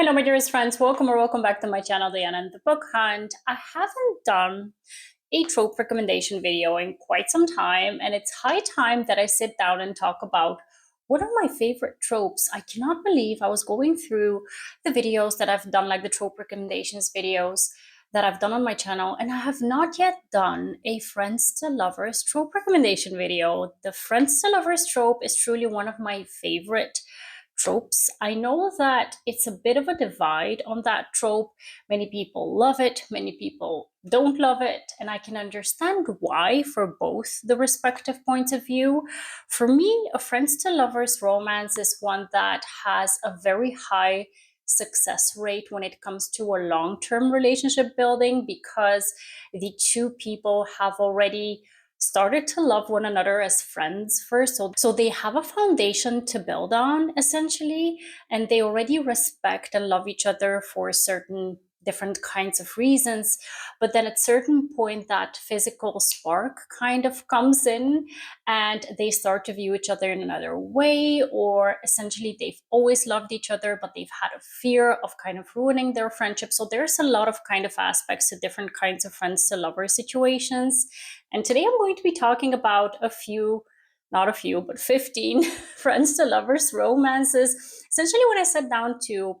Hello, my dearest friends. Welcome back to my channel, Diana and the Book Hunt. I haven't done a trope recommendation video in quite some time, and it's high time that I sit down and talk about what are my favorite tropes. I cannot believe I was going through the videos that I've done, like the trope recommendations videos that I've done on my channel, and I have not yet done a friends to lovers trope recommendation video. The friends to lovers trope is truly one of my favorite tropes. I know that it's a bit of a divide on that trope. Many people love it, many people don't love it, and I can understand why for both the respective points of view. For me, a friends to lovers romance is one that has a very high success rate when it comes to a long-term relationship building, because the two people have already started to love one another as friends first. So they have a foundation to build on, essentially, and they already respect and love each other for certain different kinds of reasons. But then at certain point, that physical spark kind of comes in, and they start to view each other in another way, or essentially they've always loved each other, but they've had a fear of kind of ruining their friendship. So there's a lot of kind of aspects to different kinds of friends to lover situations. And today I'm going to be talking about not a few, but 15 friends to lovers romances. Essentially, when I sat down to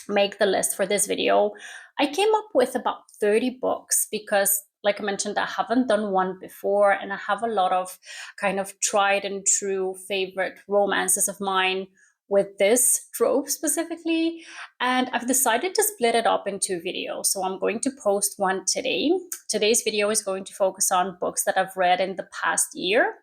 make the list for this video, I came up with about 30 books because, like I mentioned, I haven't done one before, and I have a lot of kind of tried and true favorite romances of mine with this trope specifically, and I've decided to split it up in two videos. So I'm going to post one today. Today's video is going to focus on books that I've read in the past year.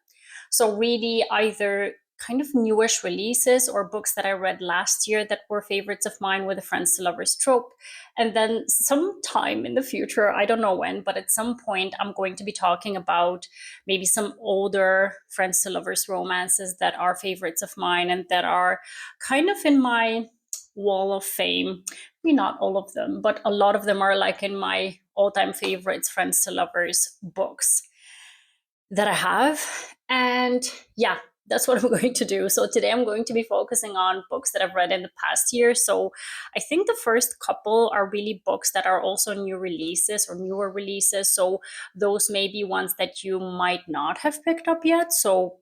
So really either kind of newish releases or books that I read last year that were favorites of mine with a friends to lovers trope. And then sometime in the future, I don't know when, but at some point I'm going to be talking about maybe some older friends to lovers romances that are favorites of mine and that are kind of in my wall of fame. Maybe not all of them, but a lot of them are like in my all-time favorites friends to lovers books that I have. And yeah, that's what I'm going to do. So today I'm going to be focusing on books that I've read in the past year. So I think the first couple are really books that are also new releases or newer releases. So those may be ones that you might not have picked up yet. So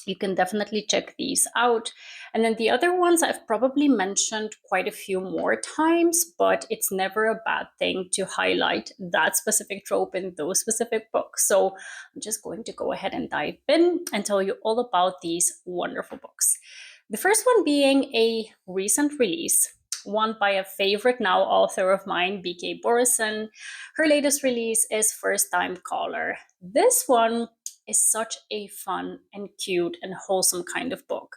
you can definitely check these out. And then the other ones I've probably mentioned quite a few more times, but it's never a bad thing to highlight that specific trope in those specific books. So I'm just going to go ahead and dive in and tell you all about these wonderful books. The first one being a recent release, one by a favorite now author of mine, B.K. Borison. Her latest release is First Time Caller. This one is such a fun and cute and wholesome kind of book.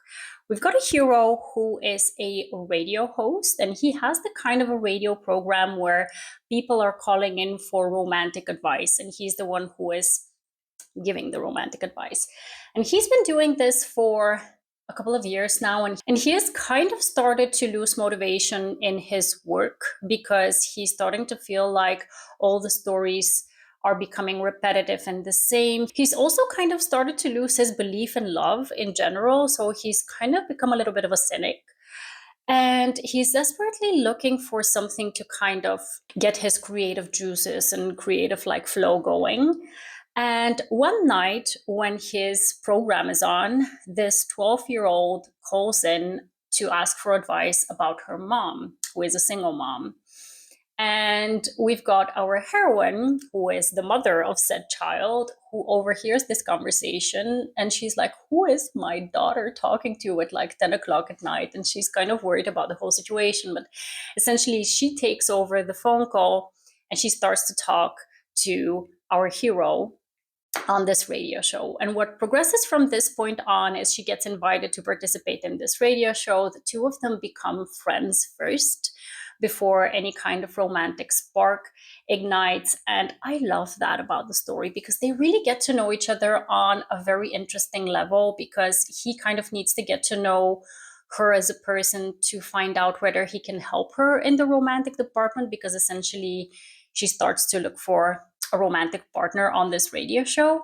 We've got a hero who is a radio host, and he has the kind of a radio program where people are calling in for romantic advice, and he's the one who is giving the romantic advice. And he's been doing this for a couple of years now, and he has kind of started to lose motivation in his work because he's starting to feel like all the stories are becoming repetitive and the same. He's also kind of started to lose his belief in love in general, so he's kind of become a little bit of a cynic. And he's desperately looking for something to kind of get his creative juices and creative like flow going. And one night when his program is on, this 12-year-old calls in to ask for advice about her mom, who is a single mom. And we've got our heroine, who is the mother of said child, who overhears this conversation. And she's like, who is my daughter talking to at like 10 o'clock at night? And she's kind of worried about the whole situation. But essentially, she takes over the phone call and she starts to talk to our hero on this radio show. And what progresses from this point on is she gets invited to participate in this radio show. The two of them become friends first, before any kind of romantic spark ignites. And I love that about the story because they really get to know each other on a very interesting level, because he kind of needs to get to know her as a person to find out whether he can help her in the romantic department, because essentially she starts to look for a romantic partner on this radio show.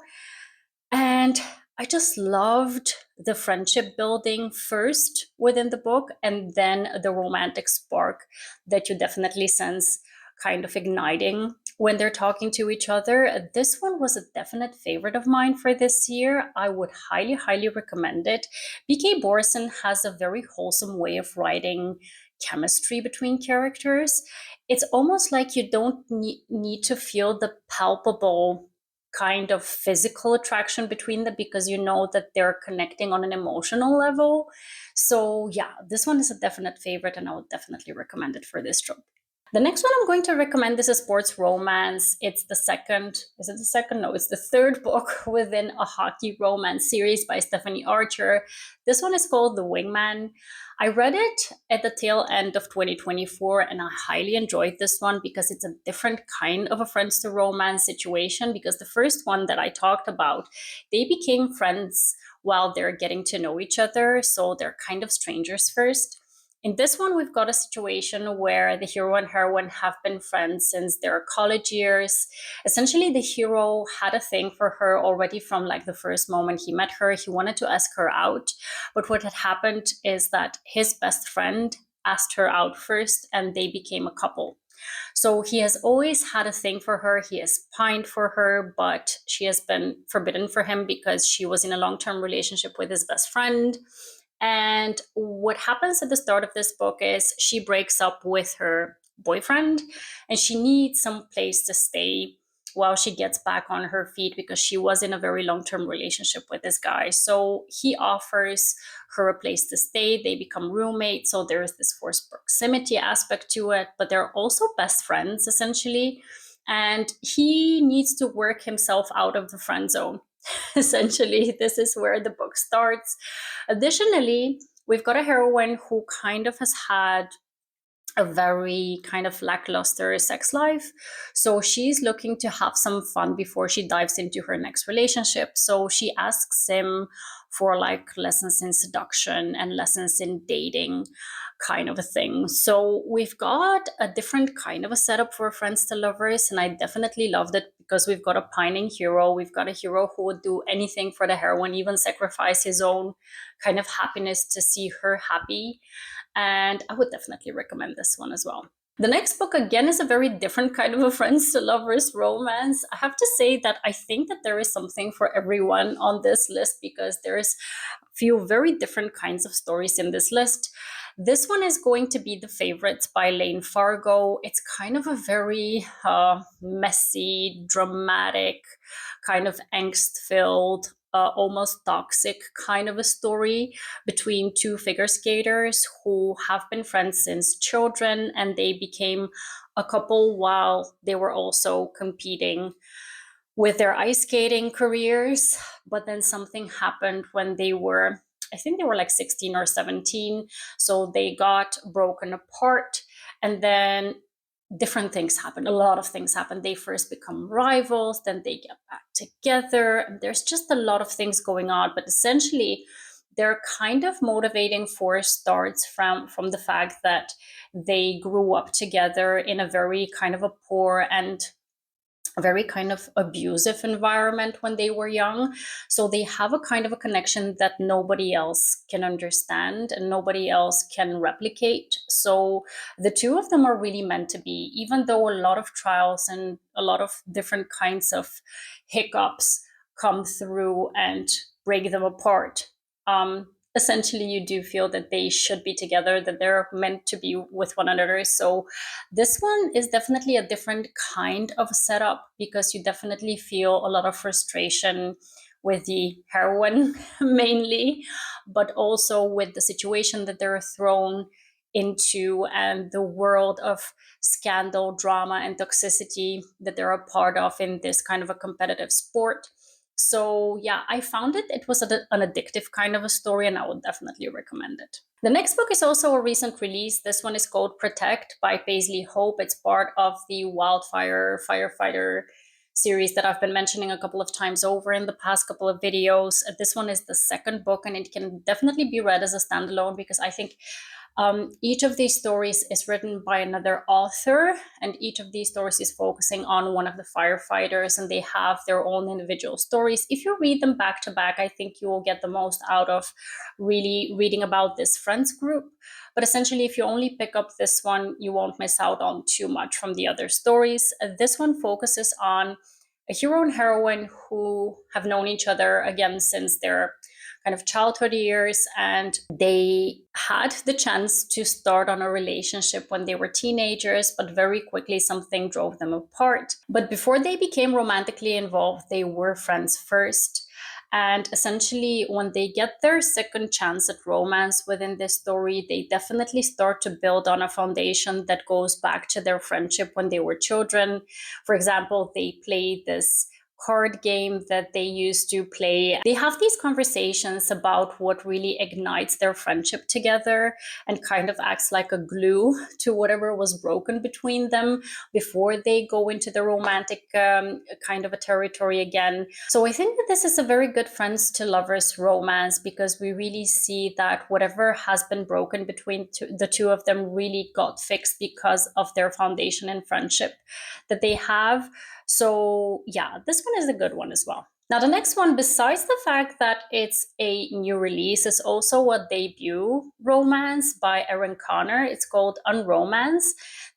And I just loved the friendship building first within the book, and then the romantic spark that you definitely sense kind of igniting when they're talking to each other. This one was a definite favorite of mine for this year. I would highly, highly recommend it. BK Borson has a very wholesome way of writing chemistry between characters. It's almost like you don't need to feel the palpable kind of physical attraction between them, because you know that they're connecting on an emotional level. So yeah, this one is a definite favorite, and I would definitely recommend it for this trope. The next one I'm going to recommend is a sports romance. It's the second, is it the second? No, it's the third book within a hockey romance series by Stephanie Archer. This one is called The Wingman. I read it at the tail end of 2024, and I highly enjoyed this one because it's a different kind of a friends to romance situation. Because the first one that I talked about, they became friends while they're getting to know each other. So they're kind of strangers first. In this one, we've got a situation where the hero and heroine have been friends since their college years. Essentially, the hero had a thing for her already from like the first moment he met her. He wanted to ask her out. But what had happened is that his best friend asked her out first, and they became a couple. So he has always had a thing for her. He has pined for her, but she has been forbidden for him because she was in a long-term relationship with his best friend. And what happens at the start of this book is she breaks up with her boyfriend, and she needs some place to stay while she gets back on her feet, because she was in a very long-term relationship with this guy. So he offers her a place to stay. They become roommates. So there's this forced proximity aspect to it, but they're also best friends essentially. And he needs to work himself out of the friend zone. Essentially, this is where the book starts. Additionally, we've got a heroine who kind of has had a very kind of lackluster sex life. So she's looking to have some fun before she dives into her next relationship. So she asks him for like lessons in seduction and lessons in dating, kind of a thing. So we've got a different kind of a setup for friends to lovers, and I definitely loved it because we've got a pining hero. We've got a hero who would do anything for the heroine, even sacrifice his own kind of happiness to see her happy. And I would definitely recommend this one as well. The next book, again, is a very different kind of a friends to lovers romance. I have to say that I think that there is something for everyone on this list, because there's a few very different kinds of stories in this list. This one is going to be The Favorites by Lane Fargo. It's kind of a very messy, dramatic, kind of angst-filled, almost toxic kind of a story between two figure skaters who have been friends since children, and they became a couple while they were also competing with their ice skating careers. But then something happened when they were, I think they were like 16 or 17. So they got broken apart, and then different things happen. A lot of things happen. They first become rivals, then they get back together. And there's just a lot of things going on. But essentially, their kind of motivating force starts from the fact that they grew up together in a very kind of a poor and a very kind of abusive environment when they were young. So they have a kind of a connection that nobody else can understand and nobody else can replicate. So the two of them are really meant to be, even though a lot of trials and a lot of different kinds of hiccups come through and break them apart. Essentially, you do feel that they should be together, that they're meant to be with one another. So this one is definitely a different kind of setup, because you definitely feel a lot of frustration with the heroine mainly, but also with the situation that they're thrown into and the world of scandal, drama, and toxicity that they're a part of in this kind of a competitive sport. So yeah, I found it was an addictive kind of a story, and I would definitely recommend it. The next book is also a recent release. This one is called Protect by Paisley Hope. It's part of the Wildfire Firefighter series that I've been mentioning a couple of times over in the past couple of videos. This one is the second book, and it can definitely be read as a standalone, because I think Each of these stories is written by another author, and each of these stories is focusing on one of the firefighters, and they have their own individual stories. If you read them back to back, I think you will get the most out of really reading about this friends group. But essentially, if you only pick up this one, you won't miss out on too much from the other stories. This one focuses on a hero and heroine who have known each other again since their kind of childhood years, and they had the chance to start on a relationship when they were teenagers, but very quickly something drove them apart. But before they became romantically involved, they were friends first. And essentially, when they get their second chance at romance within this story, they definitely start to build on a foundation that goes back to their friendship when they were children. For example, they play this card game that they used to play. They have these conversations about what really ignites their friendship together and kind of acts like a glue to whatever was broken between them before they go into the romantic kind of a territory again. So I think that this is a very good friends to lovers romance, because we really see that whatever has been broken between the two of them really got fixed because of their foundation and friendship that they have. So yeah, this one is a good one as well. Now, the next one, besides the fact that it's a new release, is also a debut romance by Erin Connor. It's called Unromance.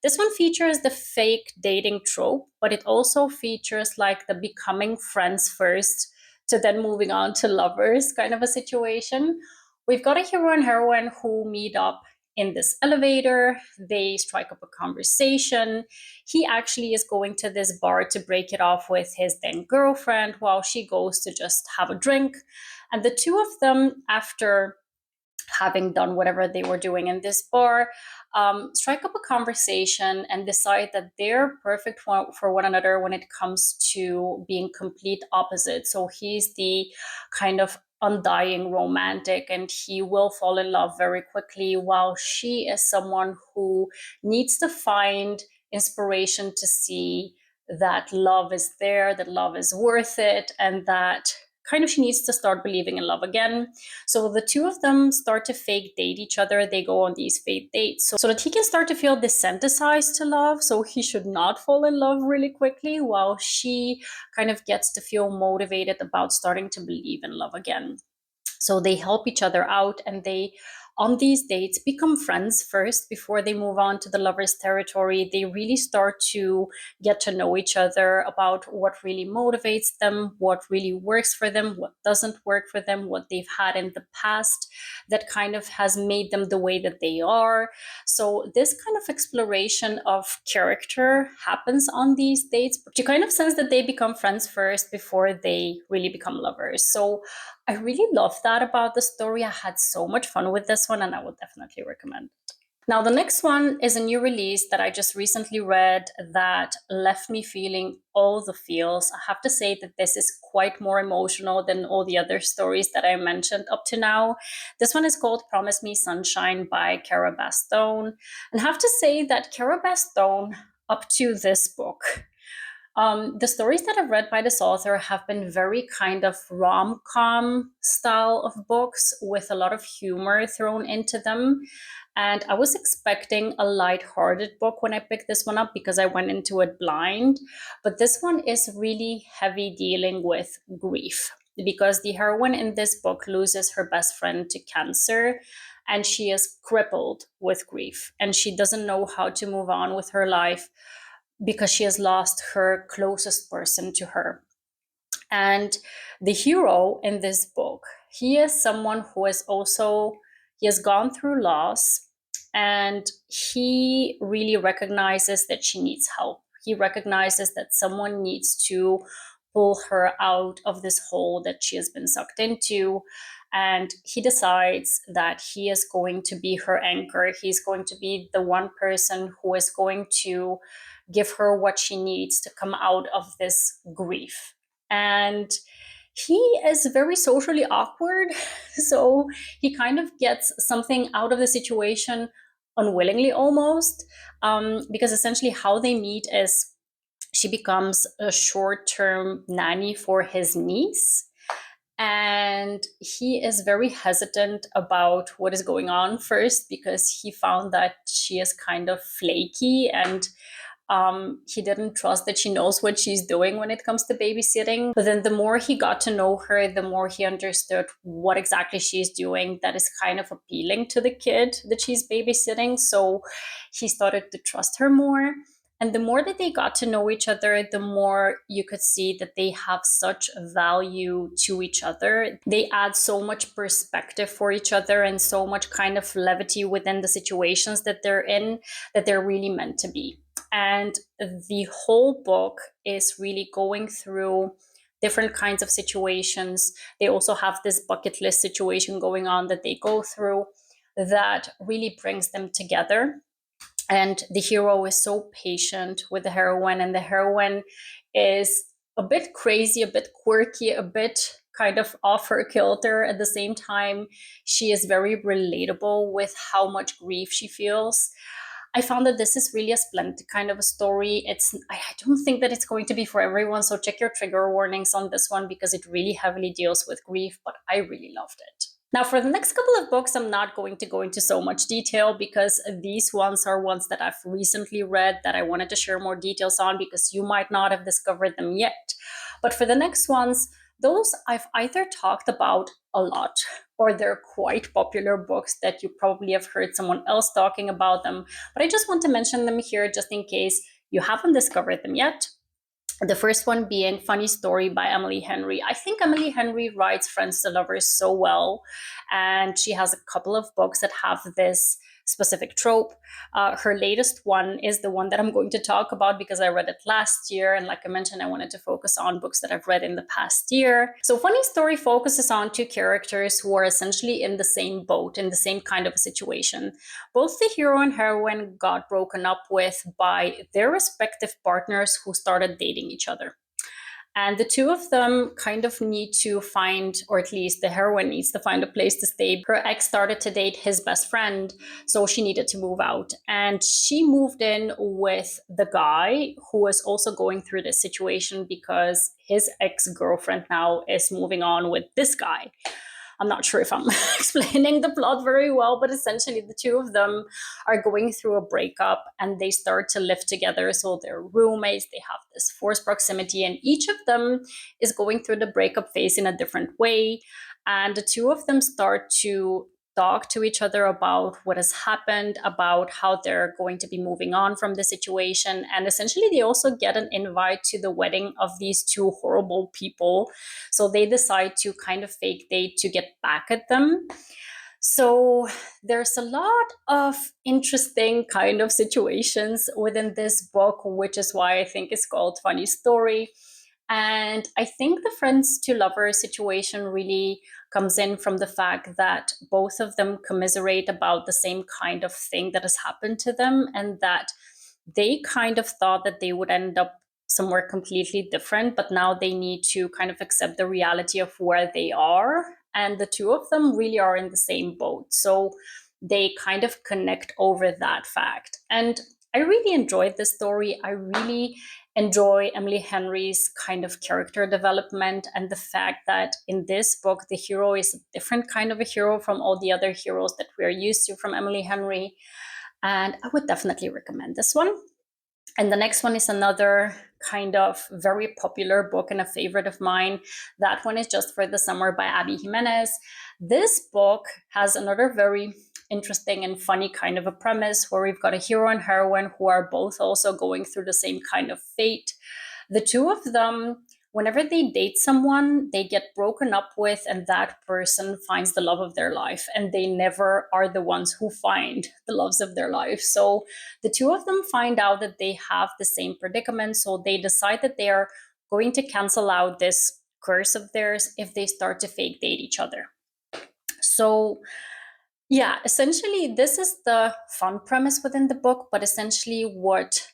This one features the fake dating trope, but it also features like the becoming friends first to then moving on to lovers kind of a situation. We've got a hero and heroine who meet up in this elevator. They strike up a conversation. He actually is going to this bar to break it off with his then girlfriend while she goes to just have a drink. And the two of them, after having done whatever they were doing in this bar, strike up a conversation and decide that they're perfect for one another when it comes to being complete opposites. So he's the kind of undying romantic, and he will fall in love very quickly, while she is someone who needs to find inspiration to see that love is there, that love is worth it, and that kind of she needs to start believing in love again. So the two of them start to fake date each other. They go on these fake dates so that he can start to feel desensitized to love. So he should not fall in love really quickly, while she kind of gets to feel motivated about starting to believe in love again. So they help each other out, and they, on these dates, become friends first before they move on to the lovers territory. They really start to get to know each other about what really motivates them, what really works for them, what doesn't work for them, what they've had in the past that kind of has made them the way that they are. So this kind of exploration of character happens on these dates, but you kind of sense that they become friends first before they really become lovers. So I really love that about the story. I had so much fun with this one, and I would definitely recommend it. Now, the next one is a new release that I just recently read that left me feeling all the feels. I have to say that this is quite more emotional than all the other stories that I mentioned up to now. This one is called Promise Me Sunshine by Cara Bastone. And I have to say that Cara Bastone, up to this book, the stories that I've read by this author have been very kind of rom-com style of books with a lot of humor thrown into them. And I was expecting a light-hearted book when I picked this one up because I went into it blind. But this one is really heavy dealing with grief, because the heroine in this book loses her best friend to cancer, and she is crippled with grief, and she doesn't know how to move on with her life because she has lost her closest person to her. And the hero in this book, he is someone who is also, he has gone through loss, and he really recognizes that she needs help. He recognizes that someone needs to pull her out of this hole that she has been sucked into. And he decides that he is going to be her anchor. He's going to be the one person who is going to give her what she needs to come out of this grief. And he is very socially awkward. So he kind of gets something out of the situation unwillingly almost, because essentially how they meet is she becomes a short-term nanny for his niece. And he is very hesitant about what is going on first, because he found that she is kind of flaky, and he didn't trust that she knows what she's doing when it comes to babysitting. But then the more he got to know her, the more he understood what exactly she's doing that is kind of appealing to the kid that she's babysitting. So he started to trust her more. And the more that they got to know each other, the more you could see that they have such value to each other. They add so much perspective for each other and so much kind of levity within the situations that they're in, that they're really meant to be. And the whole book is really going through different kinds of situations. They also have this bucket list situation going on that they go through that really brings them together. And the hero is so patient with the heroine, and the heroine is a bit crazy, a bit quirky, a bit kind of off her kilter. At the same time, she is very relatable with how much grief she feels. I found that this is really a splendid kind of a story. I don't think that it's going to be for everyone, so check your trigger warnings on this one, because it really heavily deals with grief, but I really loved it. Now, for the next couple of books, I'm not going to go into so much detail, because these ones are ones that I've recently read that I wanted to share more details on, because you might not have discovered them yet. But for the next ones, those I've either talked about a lot, or they're quite popular books that you probably have heard someone else talking about them. But I just want to mention them here just in case you haven't discovered them yet. The first one being Funny Story by Emily Henry. I think Emily Henry writes friends to lovers so well, and she has a couple of books that have this specific trope. Her latest one is the one that I'm going to talk about because I read it last year, and like I mentioned, I wanted to focus on books that I've read in the past year. So Funny Story focuses on two characters who are essentially in the same boat, in the same kind of a situation. Both the hero and heroine got broken up with by their respective partners who started dating each other. And the two of them kind of need to find, or at least the heroine needs to find a place to stay. Her ex started to date his best friend, so she needed to move out. And she moved in with the guy who was also going through this situation because his ex girlfriend now is moving on with this guy. I'm not sure if I'm explaining the plot very well, but essentially the two of them are going through a breakup and they start to live together. So they're roommates, they have this forced proximity, and each of them is going through the breakup phase in a different way. And the two of them start to talk to each other about what has happened, about how they're going to be moving on from the situation. And essentially, they also get an invite to the wedding of these two horrible people. So they decide to kind of fake date to get back at them. So there's a lot of interesting kind of situations within this book, which is why I think it's called Funny Story. And I think the friends to lovers situation really comes in from the fact that both of them commiserate about the same kind of thing that has happened to them, and that they kind of thought that they would end up somewhere completely different, but now they need to kind of accept the reality of where they are. And the two of them really are in the same boat. So they kind of connect over that fact. And I really enjoyed this story. I really enjoy Emily Henry's kind of character development, and the fact that in this book, the hero is a different kind of a hero from all the other heroes that we're used to from Emily Henry. And I would definitely recommend this one. And the next one is another kind of very popular book and a favorite of mine. That one is Just for the Summer by Abby Jimenez. This book has another very interesting and funny kind of a premise where we've got a hero and heroine who are both also going through the same kind of fate. The two of them, whenever they date someone, they get broken up with, and that person finds the love of their life, and they never are the ones who find the loves of their life. So the two of them find out that they have the same predicament, so they decide that they are going to cancel out this curse of theirs if they start to fake date each other. So yeah, essentially this is the fun premise within the book, but essentially what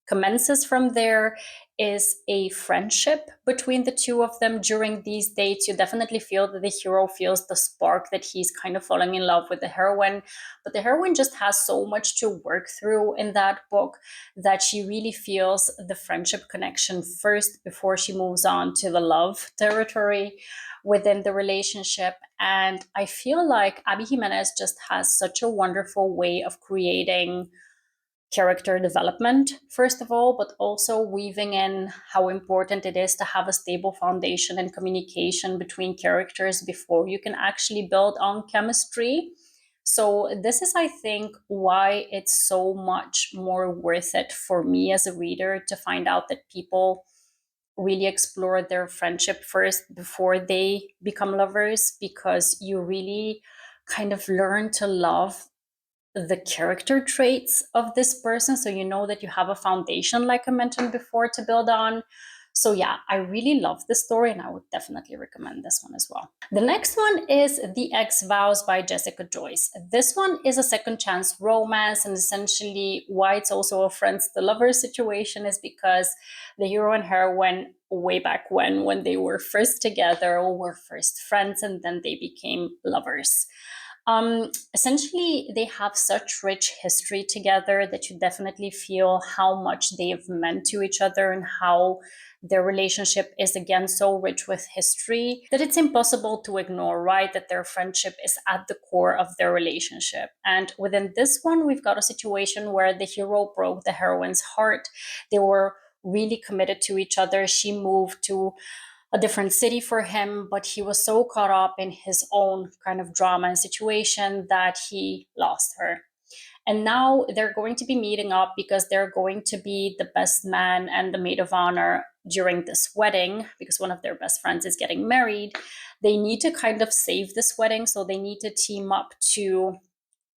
commences from there is a friendship between the two of them during these dates. You definitely feel that the hero feels the spark, that he's kind of falling in love with the heroine, but the heroine just has so much to work through in that book that she really feels the friendship connection first before she moves on to the love territory within the relationship. And I feel like Abby Jimenez just has such a wonderful way of creating character development, first of all, but also weaving in how important it is to have a stable foundation and communication between characters before you can actually build on chemistry. So, this is, I think, why it's so much more worth it for me as a reader to find out that people really explore their friendship first before they become lovers, because you really kind of learn to love the character traits of this person, so you know that you have a foundation, like I mentioned before, to build on. So yeah, I really love this story and I would definitely recommend this one as well. The next one is The Ex Vows by Jessica Joyce. This one is a second chance romance, and essentially why it's also a friends to lovers situation is because the hero and heroine, way back when they were first together, were first friends and then they became lovers. Essentially, they have such rich history together that you definitely feel how much they have meant to each other and how their relationship is again so rich with history that it's impossible to ignore, right? That their friendship is at the core of their relationship. And within this one, we've got a situation where the hero broke the heroine's heart. They were really committed to each other. She moved to a different city for him, but he was so caught up in his own kind of drama and situation that he lost her. And now they're going to be meeting up because they're going to be the best man and the maid of honor during this wedding, because one of their best friends is getting married. They need to kind of save this wedding, so they need to team up to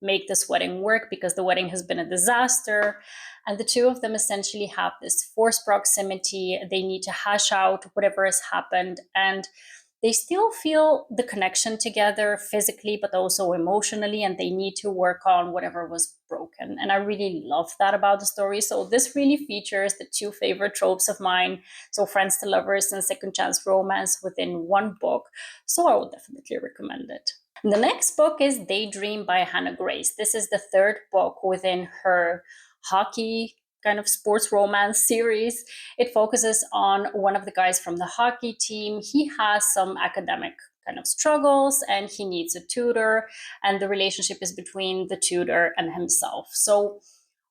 make this wedding work because the wedding has been a disaster. And the two of them essentially have this forced proximity. They need to hash out whatever has happened. And they still feel the connection together physically, but also emotionally. And they need to work on whatever was broken. And I really love that about the story. So this really features the two favorite tropes of mine. So friends to lovers and second chance romance within one book. So I would definitely recommend it. The next book is Daydream by Hannah Grace. This is the third book within her hockey kind of sports romance series. It focuses on one of the guys from the hockey team. He has some academic kind of struggles and he needs a tutor, and the relationship is between the tutor and himself. So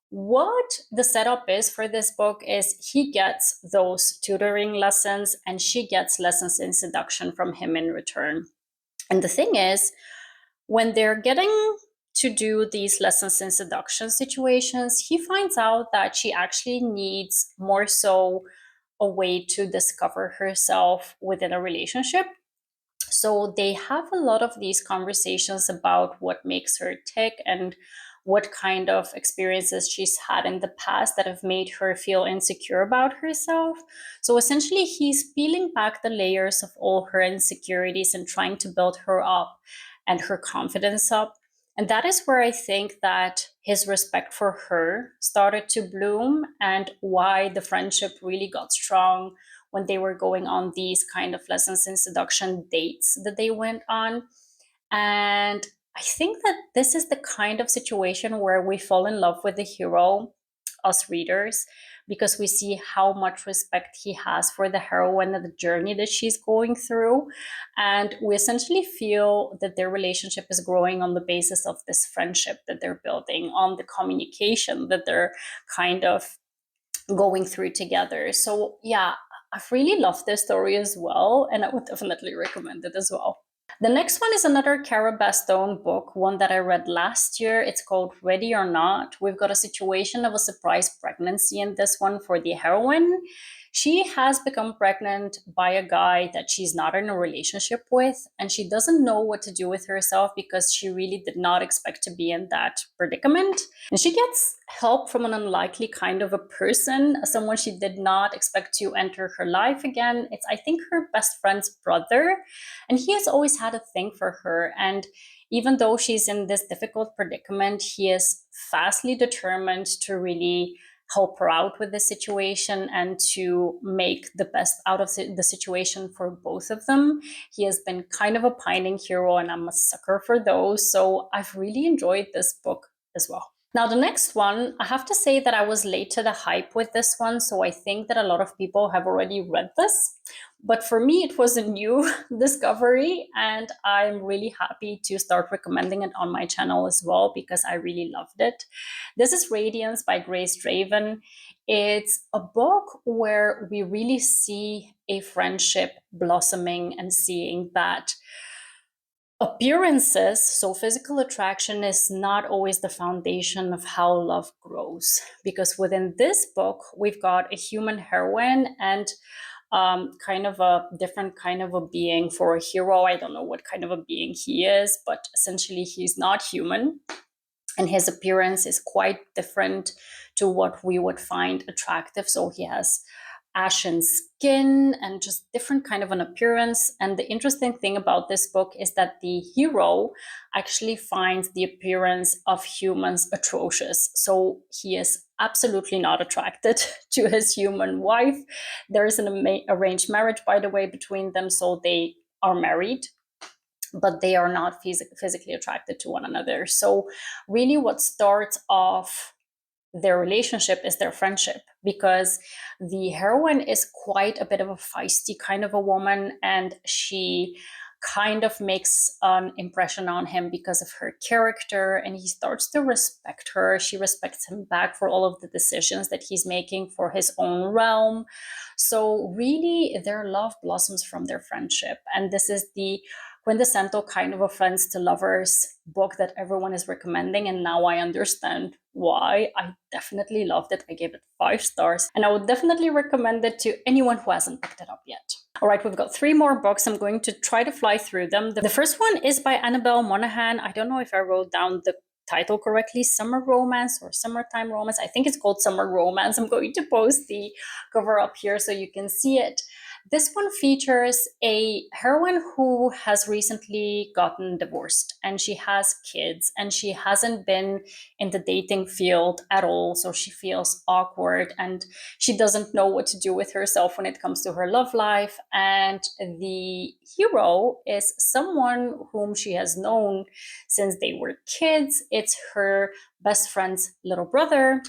what the setup is for this book is he gets those tutoring lessons and she gets lessons in seduction from him in return. And the thing is, when they're getting to do these lessons in seduction situations, he finds out that she actually needs more so a way to discover herself within a relationship. So they have a lot of these conversations about what makes her tick and what kind of experiences she's had in the past that have made her feel insecure about herself. So essentially, he's peeling back the layers of all her insecurities and trying to build her up and her confidence up. And that is where I think that his respect for her started to bloom, and why the friendship really got strong when they were going on these kind of lessons in seduction dates that they went on. And I think that this is the kind of situation where we fall in love with the hero, us readers, because we see how much respect he has for the heroine and the journey that she's going through. And we essentially feel that their relationship is growing on the basis of this friendship that they're building, on the communication that they're kind of going through together. So, yeah, I've really loved this story as well, and I would definitely recommend it as well. The next one is another Cara Bastone book, one that I read last year. It's called Ready or Not. We've got a situation of a surprise pregnancy in this one for the heroine. She has become pregnant by a guy that she's not in a relationship with, and she doesn't know what to do with herself because she really did not expect to be in that predicament. And she gets help from an unlikely kind of a person, someone she did not expect to enter her life again. It's, I think, her best friend's brother, and he has always had a thing for her. And even though she's in this difficult predicament, he is fastly determined to really help her out with the situation and to make the best out of the situation for both of them. He has been kind of a pining hero, and I'm a sucker for those. So I've really enjoyed this book as well. Now, the next one, I have to say that I was late to the hype with this one. So I think that a lot of people have already read this. But for me, it was a new discovery, and I'm really happy to start recommending it on my channel as well because I really loved it. This is Radiance by Grace Draven. It's a book where we really see a friendship blossoming and seeing that appearances, so physical attraction, is not always the foundation of how love grows. Because within this book, we've got a human heroine and kind of a different kind of a being for a hero. I don't know what kind of a being he is, but essentially he's not human. And his appearance is quite different to what we would find attractive. So he has ashen skin and just different kind of an appearance. And the interesting thing about this book is that the hero actually finds the appearance of humans atrocious. So he is absolutely not attracted to his human wife. There is an arranged marriage, by the way, between them. So they are married, but they are not physically attracted to one another. So really what starts off their relationship is their friendship, because the heroine is quite a bit of a feisty kind of a woman, and she kind of makes an impression on him because of her character, and he starts to respect her. She respects him back for all of the decisions that he's making for his own realm. So really their love blossoms from their friendship, and this is the quintessential kind of a friends to lovers book that everyone is recommending, and now I understand why. I definitely loved it. I gave it 5 stars, and I would definitely recommend it to anyone who hasn't picked it up yet. All right, we've got 3 more books. I'm going to try to fly through them. The first one is by Annabelle Monaghan. I don't know if I wrote down the title correctly, Summer Romance or Summertime Romance. I think it's called Summer Romance. I'm going to post the cover up here so you can see it. This one features a heroine who has recently gotten divorced, and she has kids, and she hasn't been in the dating field at all. So she feels awkward and she doesn't know what to do with herself when it comes to her love life. And the hero is someone whom she has known since they were kids. It's her best friend's little brother.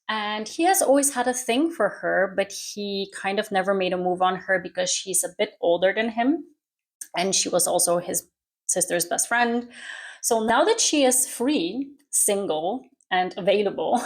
And he has always had a thing for her, but he kind of never made a move on her because she's a bit older than him. And she was also his sister's best friend. So now that she is free, single, and available,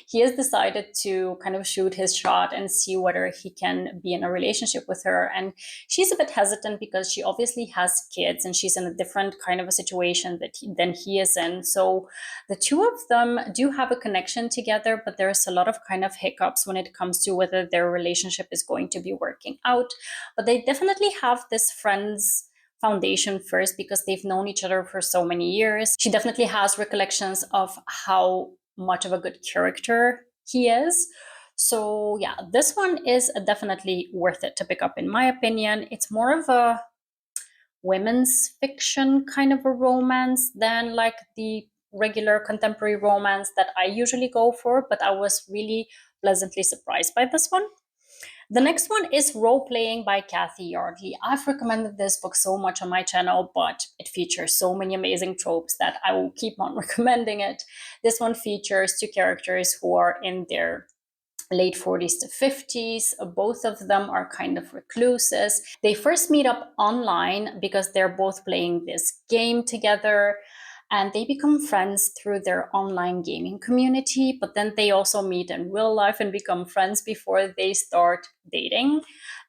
he has decided to kind of shoot his shot and see whether he can be in a relationship with her. And she's a bit hesitant because she obviously has kids and she's in a different kind of a situation than he is in. So the two of them do have a connection together, but there's a lot of kind of hiccups when it comes to whether their relationship is going to be working out. But they definitely have this friends foundation first because they've known each other for so many years. She definitely has recollections of how much of a good character he is. So yeah, this one is definitely worth it to pick up in my opinion. It's more of a women's fiction kind of a romance than like the regular contemporary romance that I usually go for, but I was really pleasantly surprised by this one. The next one is Role Playing by Kathy Yardley. I've recommended this book so much on my channel, but it features so many amazing tropes that I will keep on recommending it. This one features 2 characters who are in their late 40s to 50s. Both of them are kind of recluses. They first meet up online because they're both playing this game together, and they become friends through their online gaming community, but then they also meet in real life and become friends before they start dating.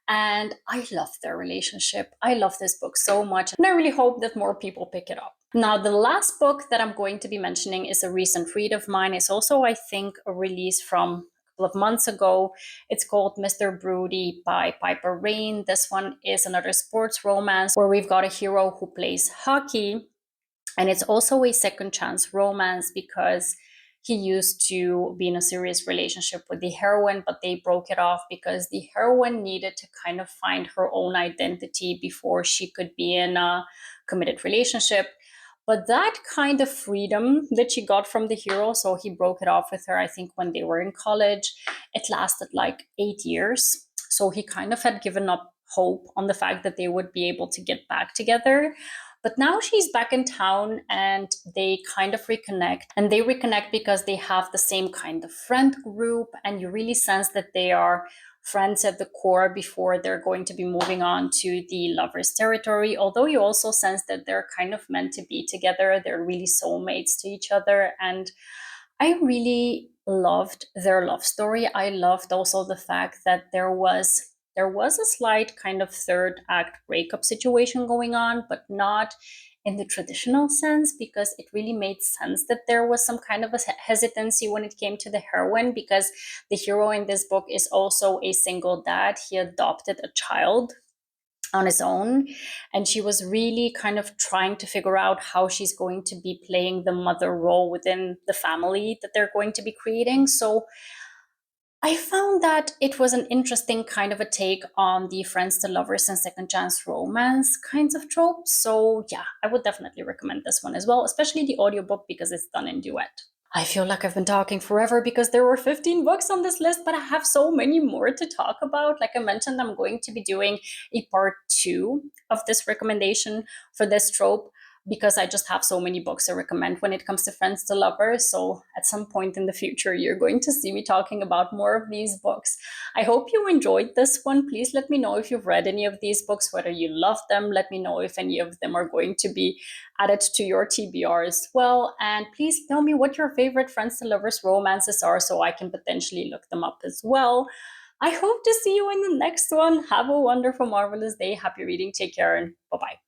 And I love their relationship. I love this book so much, and I really hope that more people pick it up. Now, the last book that I'm going to be mentioning is a recent read of mine. It's also, I think, a release from couple of months ago. It's called Mr. Broody by Piper Rain. This one is another sports romance where we've got a hero who plays hockey, and it's also a second chance romance because he used to be in a serious relationship with the heroine, but they broke it off because the heroine needed to kind of find her own identity before she could be in a committed relationship. But that kind of freedom that she got from the hero, so he broke it off with her, I think, when they were in college, it lasted like 8 years. So he kind of had given up hope on the fact that they would be able to get back together. But now she's back in town and they kind of reconnect. And they reconnect because they have the same kind of friend group. And you really sense that they are friends at the core before they're going to be moving on to the lovers territory. Although you also sense that they're kind of meant to be together. They're really soulmates to each other. And I really loved their love story. I loved also the fact that there was a slight kind of third act breakup situation going on, but not in the traditional sense, because it really made sense that there was some kind of a hesitancy when it came to the heroine, because the hero in this book is also a single dad. He adopted a child on his own, and she was really kind of trying to figure out how she's going to be playing the mother role within the family that they're going to be creating. So I found that it was an interesting kind of a take on the friends to lovers and second chance romance kinds of tropes. So yeah, I would definitely recommend this one as well, especially the audiobook because it's done in duet. I feel like I've been talking forever because there were 15 books on this list, but I have so many more to talk about. Like I mentioned, I'm going to be doing a part two of this recommendation for this trope because I just have so many books to recommend when it comes to friends to lovers. So at some point in the future, you're going to see me talking about more of these books. I hope you enjoyed this one. Please let me know if you've read any of these books, whether you love them. Let me know if any of them are going to be added to your TBR as well. And please tell me what your favorite friends to lovers romances are so I can potentially look them up as well. I hope to see you in the next one. Have a wonderful, marvelous day. Happy reading. Take care and bye bye.